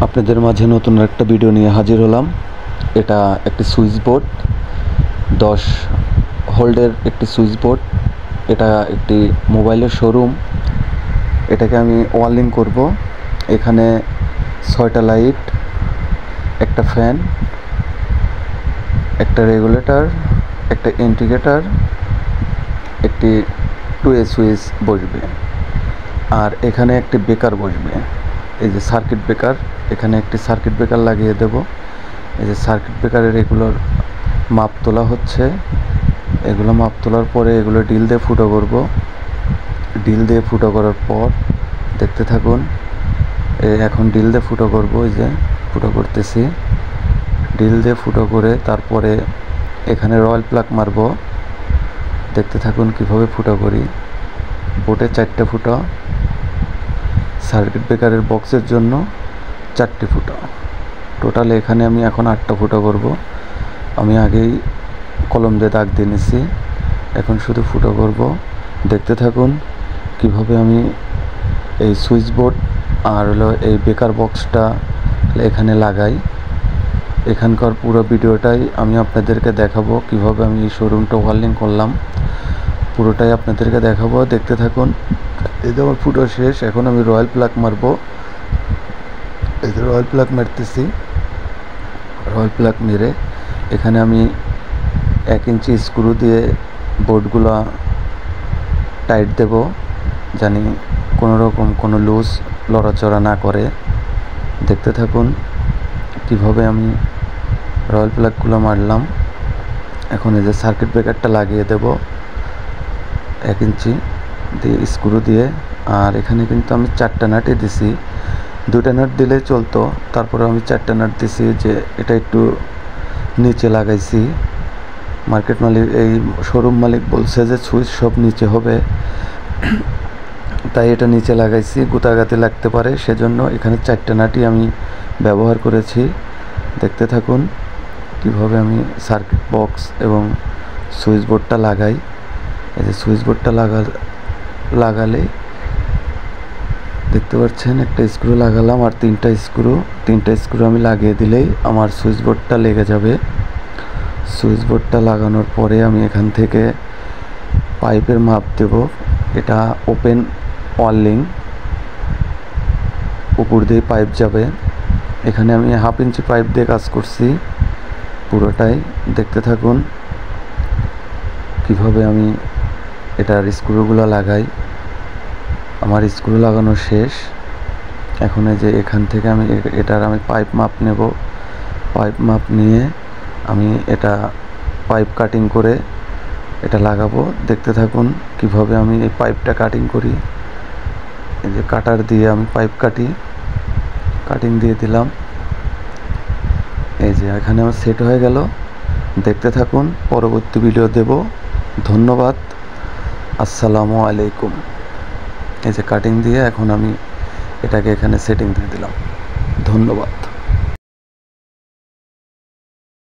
আপনাদের মাঝে নতুন একটা ভিডিও নিয়ে হাজির হলাম। এটা একটি সুইচ বোর্ড, 10 হোল্ডের একটি সুইচ বোর্ড। এটা একটি মোবাইলের শোরুম। এটাকে আমি ওয়ারলিং করব। এখানে 6টা লাইট, একটা ফ্যান, একটা রেগুলেটর, একটা ইন্ডিকেটর, একটি 2A সুইচ বসবে, আর এখানে একটি ব্রেকার বসবে। এই যে সার্কিট ব্রেকার, এখানে একটি সার্কিট ব্রেকার লাগিয়ে দেব। এই যে সার্কিট ব্রেকারের এগুলোর মাপ তোলা হচ্ছে। এগুলো মাপ তোলার পরে এগুলো ডিল দিয়ে ফুটো করব। ডিল দিয়ে ফুটো করার পর দেখতে থাকুন। এখন ডিল দিয়ে ফুটো করব। এই যে ফুটো করতেছি। ডিল দিয়ে ফুটো করে তারপরে এখানে রয়্যাল প্লাগ মারব। দেখতে থাকুন কিভাবে ফুটো করি। বোর্ডে 4টে ফুটো, সার্কিট ব্রেকারের বক্সের জন্য 4টে ফুটো। টোটাল এখানে আমি এখন 8টা ফুটো করব। আমি আগেই কলম দিয়ে দাগ দিয়ে নিছি, এখন শুধু ফুটো করব। দেখতে থাকুন কিভাবে আমি এই সুইচ বোর্ড আর হলো এই ব্রেকার বক্সটা এখানে লাগাই। এখানকার পুরো ভিডিওটাই আমি আপনাদেরকে দেখাবো, কিভাবে আমি এই শোরুমটা ওয়ারলিং করলাম পুরোটাই আপনাদেরকে দেখাবো। দেখতে থাকুন। এই যে আমার ফুটো শেষ, এখন আমি রয়্যাল প্লাগ মারব। এই যে রয়্যাল প্লাগ মারতেছি। রয়্যাল প্লাগ মেরে এখানে আমি 1 ইঞ্চি স্ক্রু দিয়ে বোর্ডগুলো টাইট দেব, জানি কোনো রকম কোনো লুজ লড়াচড়া না করে। দেখতে থাকুন কিভাবে আমি রয়্যাল প্লাগগুলো মারলাম। এখন এই যে সার্কিট ব্রেকারটা লাগিয়ে দেব 1 ইঞ্চি দিয়ে স্ক্রু দিয়ে। আর এখানে কিন্তু আমি 4টা নাটই দিছি, 2টা নাট দিলেই চলতো, তারপরে আমি 4টা নাট দিছি। যে এটা একটু নিচে লাগাইছি। মার্কেট মালিক, এই শোরুম মালিক বলছে যে সুইচ সব নিচে হবে, তাই এটা নিচে লাগাইছি, গুতাগাতি লাগতে পারে, সেজন্য এখানে 4টা নাটই আমি ব্যবহার করেছি। দেখতে থাকুন কিভাবে আমি সার্কিট বক্স এবং সুইচ বোর্ডটা লাগাই। এই যে সুইচ বোর্ডটা লাগালে দেখতে পাচ্ছেন একটা স্ক্রু লাগালাম, আর 3টা স্ক্রু আমি লাগিয়ে দিলেই আমার সুইচ বোর্ডটা লেগে যাবে। সুইচ বোর্ডটা লাগানোর পরে আমি এখান থেকে পাইপের মাপ দেব। এটা ওপেন ওয়ারলিং, উপর দিয়ে পাইপ যাবে। এখানে আমি 1/2 ইঞ্চি পাইপ দিয়ে কাজ করছি পুরোটাই। দেখতে থাকুন কিভাবে আমি এটার স্ক্রুগুলো লাগাই। আমার স্ক্রু লাগানো শেষ। এখন এই যে এখান থেকে আমি এটার পাইপ মাপ নেব। পাইপ মাপ নিয়ে আমি এটা পাইপ কাটিং করে এটা লাগাবো। দেখতে থাকুন কিভাবে আমি এই পাইপটা কাটিং করি। এই যে কাটার দিয়ে আমি পাইপ কাটিং দিয়ে দিলাম। এই যে এখানে আমার সেট হয়ে গেল। দেখতে থাকুন, পরবর্তী ভিডিও দেব। ধন্যবাদ। আসসালামু আলাইকুম। এই যে কাটিং দিয়ে এখন আমি এটাকে এখানে সেটিং দিয়ে দিলাম। ধন্যবাদ।